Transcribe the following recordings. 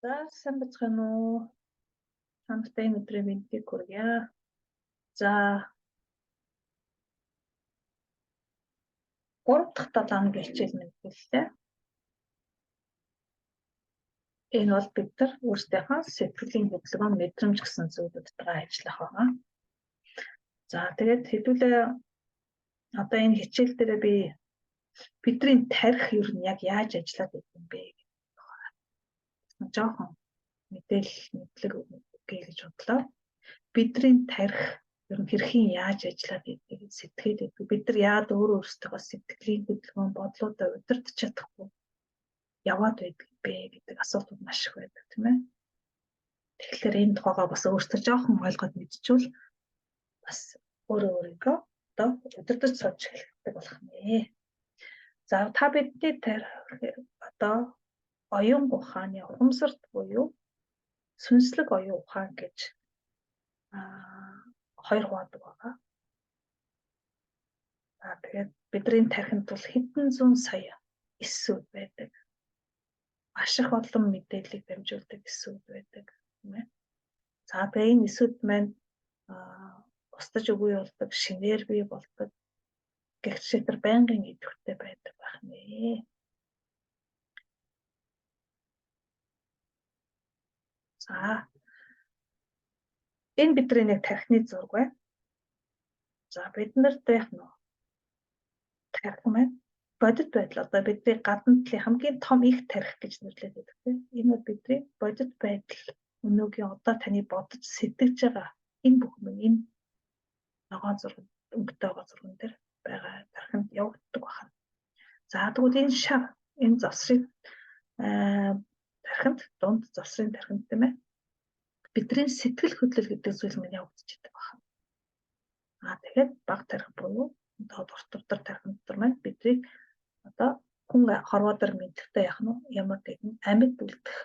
За сайн бацхан уу. Хамтдаа энэ өдрийн мэндийг хүргье. За 3 дахь 7 хоногийн хичээл мэдлээ. Энэ бол бид нар өөрсдийнхөө сэтгэлийн хөдөлгөөн мэдрэмж гэсэн зүйлүүдтэй ажиллах байгаа. За тэгээд хэдүүлээ одоо энэ хичээл дээр би бидний тарих ер нь яг яаж ажиллаад байдаг юм бэ гэх жоохон мэдээлэл өгье гэж бодлоо. Бидний тарих ер нь хэрхэн яаж ажиллаад байдгийг сэтгэхэд байдаг. Бид нар яагаад өөрсдөө сэтгэлийн хөдөлгөөн бодлуудаа удирдах чадахгүй яваад байдаг бэ гэдэг асуултууд маш их байдаг тийм ээ. Тэгэхээр энэ тухайгаа бас өөртөө жоохон ойлгоод мэдчихвэл бас өөрийгөө одоо удирдах сууж эхэлдэг болох нэ. За та бидний тарих одоо оюун ухааны ухамсарт буюу сүнслэг оюун ухаан гэж хоёр хуваадаг байгаа. Тэгээд бидний тархинд бол хэдэн зуун сая эсүүд байдаг. Маш их олон мэдээллийг дамжуулдаг эсүүд байдаг тийм ээ. За тэгээд энэ эсүүд маань устж үгүй болдог, шинээр бий болдог. Гэхдээ тэр байнгын идэвхтэй байдаг байх нэ. За энэ бидний нэг тархины зураг байна. За бид нарт яг нөө тархи маань бодит байдал одоо бидний гадна талын хамгийн том их тархи гэж нэрлэдэг тийм. Энэ бол бидний бодит байдал өнөөгийн одоо таны бодож сэтгэж байгаа энэ бүх юм энэ ногоон зураг өнгөтэй байгаа зурган дээр байгаа тархинд явагддаг байна. За тэгвэл энэ шав энэ завсрын тархинд дунд завсрын тархинд тийм ээ. Бидний сэтгэл хөдлөл гэдэг зүйл маань явагдаж байдаг байна. Тэгэхээр баг тархи буюу дотор тархин дотор маань бидний одоо хүн хорвоодор мэддэг яах нь ямар нэгэн амьд үлдэх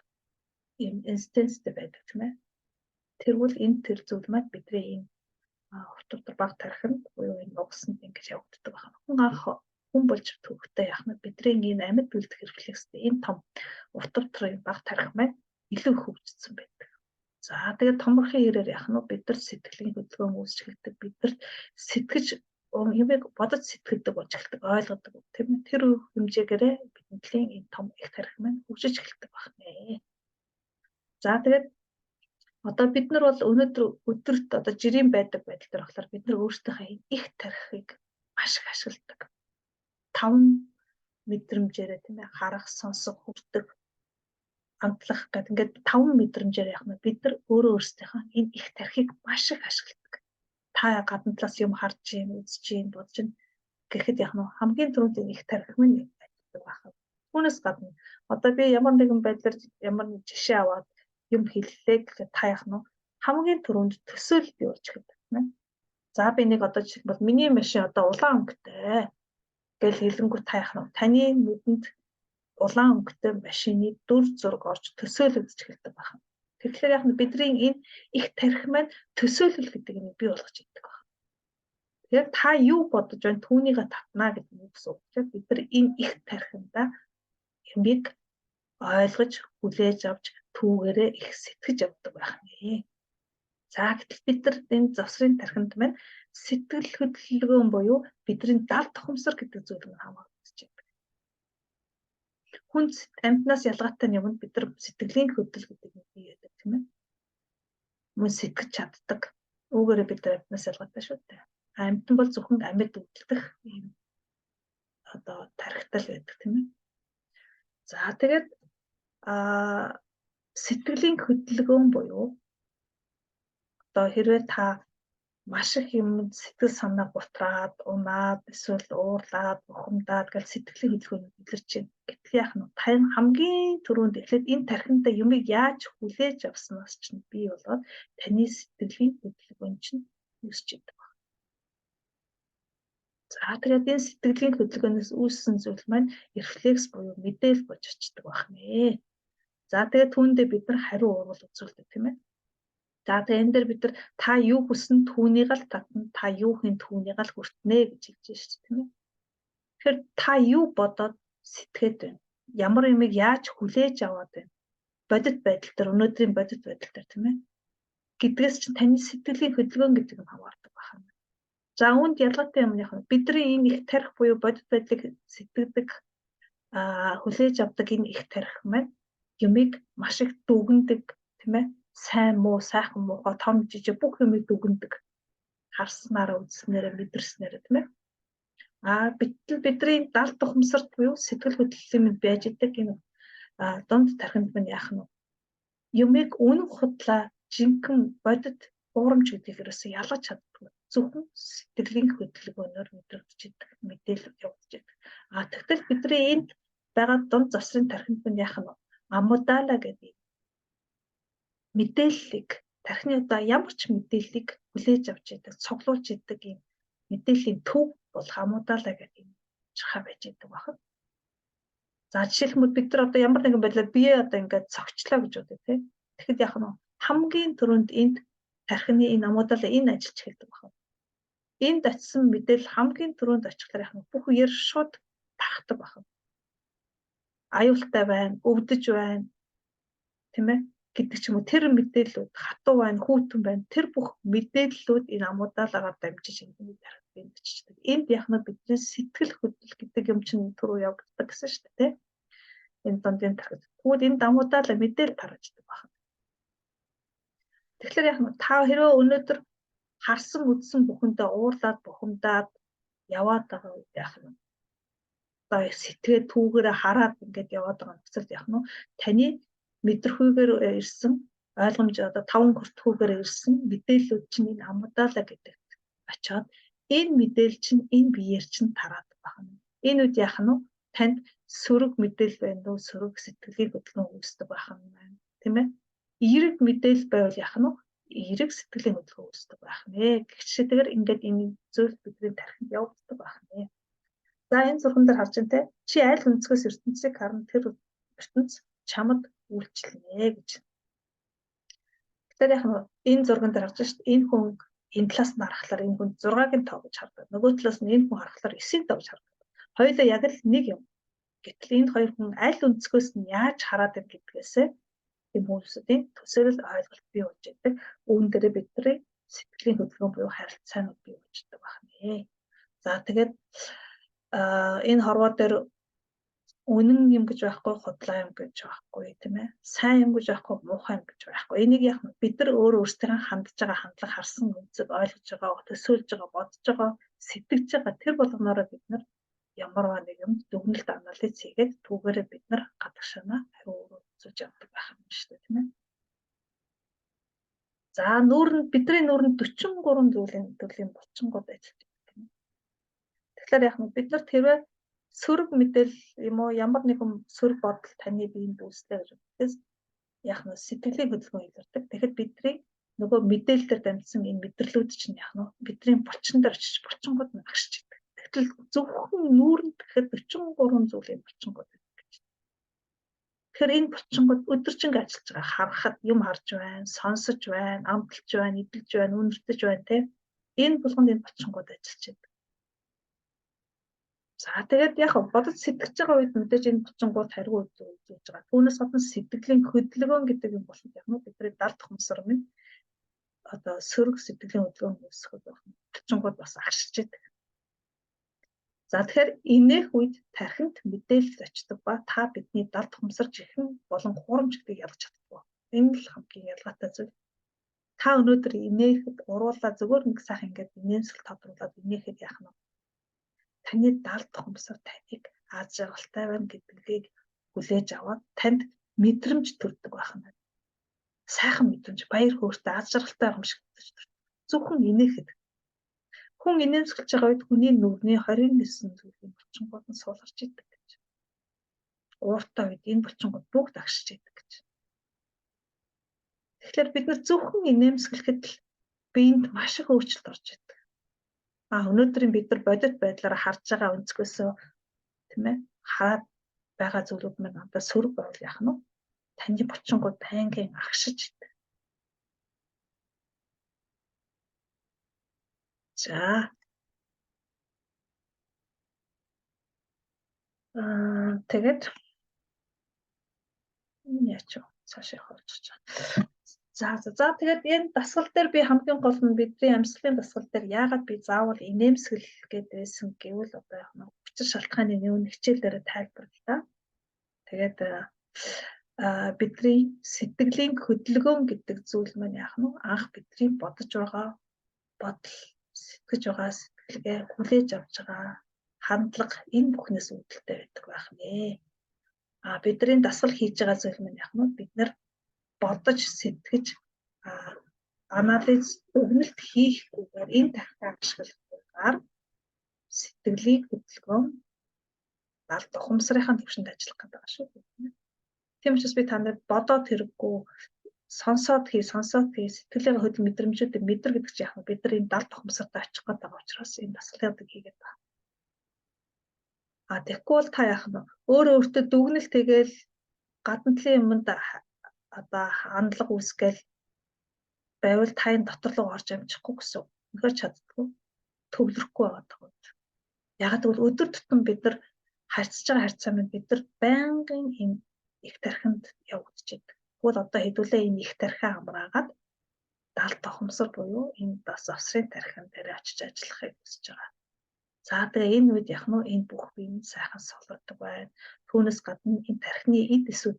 юм инстинкттэй байдаг тийм ээ. Тэрвэл энэ тэр зүйл маань бидний энэ дотор баг тархинд буюу энэ угсанд ингэж явагддаг байна. Хүн болж төвхтэй яах нь бидний энэ амьд үлдэх рефлекстэй энэ том дотор баг тархи маань илүү хөгжсөн байдаг. За тэгээд томорхон хэрээр яах нь бид нар сэтгэлийн хөдөлгөөн үүсгэдэг бид нар сэтгэж юмыг бодож сэтгэдэг болж эхэлдэг ойлгодог тийм ээ. Тэр хэмжээгээрээ бидний энэ том их тархи маань хөгжиж эхэлдэг байна. За тэгээд одоо бид нар бол өнөөдөр өдөрт одоо жирийн байдаг байдал дээр болохоор бид нар өөрсдийнхээ их тархийг маш их ашигладаг. 5 мэдрэмжээрээ тийм ээ харах, сонсох, хүрдэг амтлах гэдэг ингээд 5 мэдрэмжээр яах нь бид нар өөрсдийнхөө энэ их тархийг маш их ашигладаг. Та гадна талаас юм харж юм, үзэж юм, бодож юм гэхэд яах нь хамгийн түрүүнд энэ их тархи минь байдаг байна. Түүнээс гадна одоо би ямар нэгэн байдлаар ямар нэг жишээ аваад юм хэллээ гэхэд та яах нь хамгийн түрүүнд төсөөлөл бий болж эхэлдэг тийм ээ. За би нэг одоо жишээ бол миний машин одоо улаан өнгөтэй гэж хэлэнгүүт та яах нь таны нүдэнд улаан өнгөтэй машины дүр зураг орж төсөөлөгдөж эхэлдэг байна. Тэгэхээр яг нь бидний энэ их тархи маань төсөөлөл гэдэг юм бий болгож идэг байна. Тэгэхээр та юу бодож байна түүнийгээ татнаа гэдэг нь гэсэн үг. Бид нар энэ их тархиндаа юмыг ойлгож, хүлээж авч түүгээрээ их сэтгэж явдаг байна. За гэтэл бид нар энэ завсрын тархинд маань сэтгэл хөдлөлгөөн буюу бидний далд ухамсар гэдэг зүйл нь хамаарч байдаг. Хүн амьтнаас ялгаатай нь юмд бид нар сэтгэлийн хөдлөл гэдэг нь бий байдаг тийм ээ. Мөн сэтгэж чаддаг. Үүгээрээ бид нар амьтнаас ялгаатай шүү дээ. Амьтан бол зөвхөн амьд үлдэх юм одоо тархитал байдаг тийм ээ. За тэгээд сэтгэлийн хөдөлгөөн буюу одоо хэрвээ та маш их юм сэтгэл санаа гутраад, унаад, эсвэл уурлаад, бухимдаад гэл сэтгэлийн хөдөлгөөнд илэрч байна. Гэтэл яах нь та хамгийн түрүүнд эхлээд энэ тархиндаа юмыг яаж хүлээж авснаас чинь бий болоод таны сэтгэлийн хөдөлгөөн чинь үүсч идэг байна. За тэгээд энэ сэтгэлийн хөдөлгөөнөөс үүссэн зүйл маань рефлекс буюу мэдээлэл болж очдөг байна. За тэгээд түүндээ бид нар хариу урвал үзүүлдэг тийм ээ. За тэгээд энэ дээр бид нар та юу хүснэ түүнийг л татна, та юу хийн түүнийг л хүртнэ гэж хэлж байна шүү дээ тийм ээ. Тэгэхээр та юу бодоод сэтгэхэд байна? Ямар юмыг яаж хүлээж аваад байна? бодит байдал дээр өнөөдрийн бодит байдал дээр тийм ээ гэдгээс чинь таны сэтгэлийн хөдөлгөөн гэдэг нь хамаардаг байна. За үүнд ялгаатай юм яг бидний энэ их тарих буюу бодит байдлыг сэтгэдэг хүлээж авдаг энэ их тарих маань юмыг маш их дүгндэг тийм ээ сайн муу сайхан муухай том жижиг бүх юмыг дүгндэг харснараа үзснээрээ мэдэрснээрээ тийм ээ бидний далд ухамсарт буюу сэтгэл хөдлөлийн мэд байж идэг энэ дунд тархинд минь яах нь юмыг үнэн худлаа жинхэнэ бодит уурамч гэдгийг ерөөсөө ялгаж чаддгүй зөвхөн сэтгэлийн хөдөлгөөнөөр мэдрэгдэж идэг мэдээлэл явуулж идэг. Тэгтэл бидний энд байгаа дунд засрын тархинд минь яах нь аммудала гэдэг мэдээллийг тархины одоо ямар ч мэдээллийг хүлээж авч идэг, цуглуулж идэг юм мэдээллийн төв бол аммудала гэдэг юм чахаа байж идэг байна. За жишээлбэл бид нар одоо ямар нэгэн байдлаар бие одоо ингээд цогчлоо гэж бодъё тийм. Тэгэхэд яах нь хамгийн түрүүнд энд тархины энэ аммудала энэ ажиллаж эхэлдэг байна. Энд очисон мэдээлэл хамгийн түрүүнд очихлаар яах нь бүх үеэр шууд тархдаг байна. Аюултай байна, өвдөж байна. Тийм ээ гэдэг ч юм уу тэр мэдээллүүд хатуу байна, хүүтэн байна. Тэр бүх мэдээллүүд энэ аммудалаагаар дамжиж энэ тархинд очиждаг. Энд яах нь бидний сэтгэл хөдлөл гэдэг юм чинь түрүү явагддаг гэсэн шүү дээ, тийм. Энэ дундын тархинд. Тэгвэл энэ аммудалаа мэдээлэл тархаждаг байна. Тэгэхээр яах нь та хэрвээ өнөөдөр харсан үзсэн бүхэндээ уурлаад бухимдаад яваад байгаа үед яах нь одоо сэтгэээ түүгээрээ хараад ингээд яваад байгаа нөхцөлд яах нь таны мэдрэхүйгээр ирсэн ойлгомж одоо 5 хүртхүүгээр ирсэн мэдээллүүд чинь энэ аммудала гэдэгт очиод энэ мэдээлэл чинь энэ биеэр чинь тараад байна. Энэ үед яах нь танд сөрөг мэдээлэл байна уу, сөрөг сэтгэлийн хөдөлгөөн үүсдэг байна. Тийм ээ? Эерэг мэдээлэл байвал яах нь эерэг сэтгэлийн хөдөлгөөн үүсдэг байна. Гэхдээ ингээд энэ зүйл бидний тархинд явагддаг байна. За энэ зурган дээр харж байна те. Чи аль өнцгөөс ертөнцийг харна тэр ертөнц чамд үйлчлэнэ гэж. Тэгэхээр яг энэ зурган дээр харж шít энэ хүн энэ талаас нь харахаар энэ хүн 6-гийн тоо гэж хардаг. Нөгөө талаас нь энэ хүн харахаар 9-ийн тоо гэж хардаг. Хоёулаа яг л нэг юм. Гэтэл энэ хоёр хүн аль өнцгөөс нь яаж хараад байна гэдгээсээ энэ хүмүүсийн төсөөлөл ойлголт бий болж байдаг. Үүн дээр бидний сэтгэлийн хөдөлгөөн буюу харилцаанууд бий болждаг байна. За тэгээд энэ хорвоо дээр үнэн юм гэж байхгүй, худлаа юм гэж байхгүй тийм ээ. Сайн юм гэж байхгүй, муухай юм гэж байхгүй. Энийг яг бид нар өөрсдөө хандж байгаа хандлага харсан үнцэг ойлгож байгаа, төсөөлж байгаа, бодож байгаа, сэтгэж байгаа тэр болгоноороо бид нар ямарваа нэг юм дүгнэлт анализ хийгээд түүгээрээ бид нар гадагшаана хариу үзүүлж явдаг байх юм шүү дээ тийм ээ. За бидний нүүрэнд 43 төрлийн булчингууд ажиллаж байна тийм ээ. Тэгэхээр яг бид нар тэрвээ сөрөг мэдээлэл юм уу ямар нэгэн сөрөг бодол таны биед үүслээ гэж боддоос яг нь сэтгэлийн хөдөлгөөн илэрдэг. Тэгэхэд бидний нөгөө мэдээлэлээр дамжсан энэ мэдрэлүүд чинь яг нь бидний булчин дээр очиж булчингууд нь агшиж идэг. Тэгтэл зөвхөн нүүрэнд гэхэд 43 зүйлийн булчингууд байдаг гэж. Тэгэхээр энэ булчингууд өдөржингөө ажиллаж байгаа. Харахад юм харж байна, сонсож байна, амталж байна, эдэлж байна, үнэртэж байна тийм. Энэ болгонд энэ булчингууд ажиллаж идэг. За тэгээд яг бодож сэтгэж байгаа үед мэдээж энэ булчингууд хариу үзүүлж байгаа. Түүнээс гадна сэтгэлийн хөдөлгөөн гэдэг юм бол яг нь бидний далд ухамсар минь одоо сөрөг сэтгэлийн хөдөлгөөн үүсгэх булчингууд бас агшиж идэг. За тэгэхээр энэх үед тархинд мэдээлэл очдог ба та бидний далд ухамсар жихэн болон хуурамч гэдгийг ялгаж чаддаг. Энэ л хамгийн ялгаатай зүйл. Та өнөөдөр энэхэд уруулаа зөвхөн нэг сайхан ингээд инээмсэл тодруулаад энэхэд яах нь таны далд ухамсар таныг аз жаргалтай байна гэдгийг хүлээж аваад танд мэдрэмж төрдөг байна. Сайхан мэдрэмж, баяр хөөртэй аз жаргалтай юм шиг төрдөг. Зөвхөн инээхэд хүн инээмсэглэж байгаа үед хүний нүрний 29 зүйлийн булчингууд нь суулгарч идэг гэж. Ууртай үед энэ булчингууд бүгд агшиж идэг гэж. Тэгэхээр бид нар зөвхөн инээмсэглэхэд л биед маш их өөрчлөлт орж идэг. Өнөөдрийн бид нар бодит байдлаараа харж байгаа өнцгөөсөө тийм ээ хараад байгаа зүйлүүд маань надад сөрөг байвал яах нь таны булчингууд байнгын агшиж идэг. За тэгээд яач вэ? цааш явах болж байгаа. За тэгээд энэ дасгал дээр би хамгийн гол нь бидний амьсгалын дасгал дээр яагаад би заавал инээмсгэл гэдэг байсан гэвэл одоо яг нэг учир шалтгааны нэг хичээлээр тайлбарлаа. Тэгээд бидний сэтгэлийн хөдөлгөөн гэдэг зүйл маань яг нь анх бидний бодож байгаа бодол, сэтгэж байгаа сэтгэлгээ, хүлээж авч байгаа хандлага энэ бүхнээс үүдэлтэй байдаг байх нэ. Бидний дасгал хийж байгаа зүйл маань яг нь бид нар бодож сэтгэж анализ өгнөлт хийхгүйгээр энэ тахтай ашиглахгүйгээр сэтгэлийг хөдөлгөөн далд ухамсарынхаа төвшөнд ажиллах гэдэг байгаа шүү дээ. Тийм учраас би танд бодоод хэрэггүй сонсоод сэтгэлээ хөдөл мэдрэмжүүдийг мэдэр гэдэг чинь яг бид нар энэ далд ухамсартай очих гэдэг учраас энэ дасгалыг хийгээд байна. Тэгэхгүй бол та яах нь өөртөө дүгнэлт тэгээл гадна талын юмд одоо хандлага үүсгээл байвал та энэ дотор руу орж амжихгүй гэсэн. Үнэхээр чаддгүй төвлөрөхгүй байгаа. Яг тэгвэл өдөр тутам бид нар харьцаж байгаа харьцаа минь бид нар байнгын энэ их тархинд явагдаж байдаг. Тэгвэл одоо хэдүүлээ энэ их тархиа амраагаад далд тохомсор буюу энэ бас авсрын тархин дээр очиж ажиллахыг хүсэж байгаа. За тэгээ энэ үед яг нь энэ бүх юм сайхан солиодог байна. Түүнээс гадна энэ тархины эд эсүүд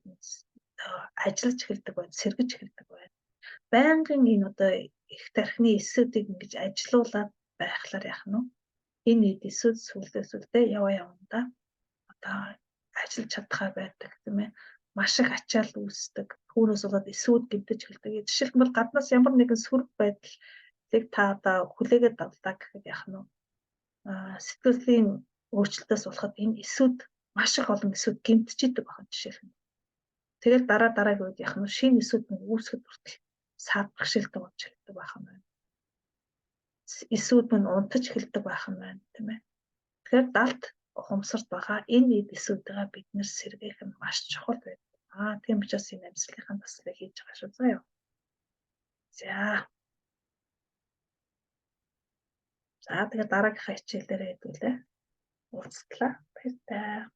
ажиллаж эхэлдэг байна, сэргэж эхэлдэг байна. Байнгын энэ одоо их тархины эсүүдийг ингэж ажилуулад байхлаар яг нь энэ эд эсүүд сүлдээ явандаа одоо ажиллаж чадхаа байдаг тийм ээ. Маш их ачаал үүсдэг. Түүнээс болоод эсүүд гэмтэж эхэлдэг. Жишээлбэл гаднаас ямар нэгэн сөрөг байдлыг та одоо хүлээгээд авлаа гэхэд яг нь сэтгэлийн өөрчлөлтөөс болоход энэ эсүүд маш их олон эсүүд гэмтэж идэг байна жишээлбэл. Тэгэл дараагийн үед яг нь шинэ эсүүд нь үүсгэд хүртэл саадах шилдэг болж эхэлдэг байх юм байна. Эсүүд нь унтаж эхэлдэг байх юм байна тийм ээ. Тэгэхээр далд ухамсарт байгаа энэ эд эсүүдээ бид нэр сэргээх нь маш чухал байдаг. Тийм учраас энэ амьсгалынхаа дасгалыг хийж байгаа шүү заа юу. За тэгээд дараагийнхаа хичээлдээ хэдүүлээ. Уулзтлаа. Баярлалаа.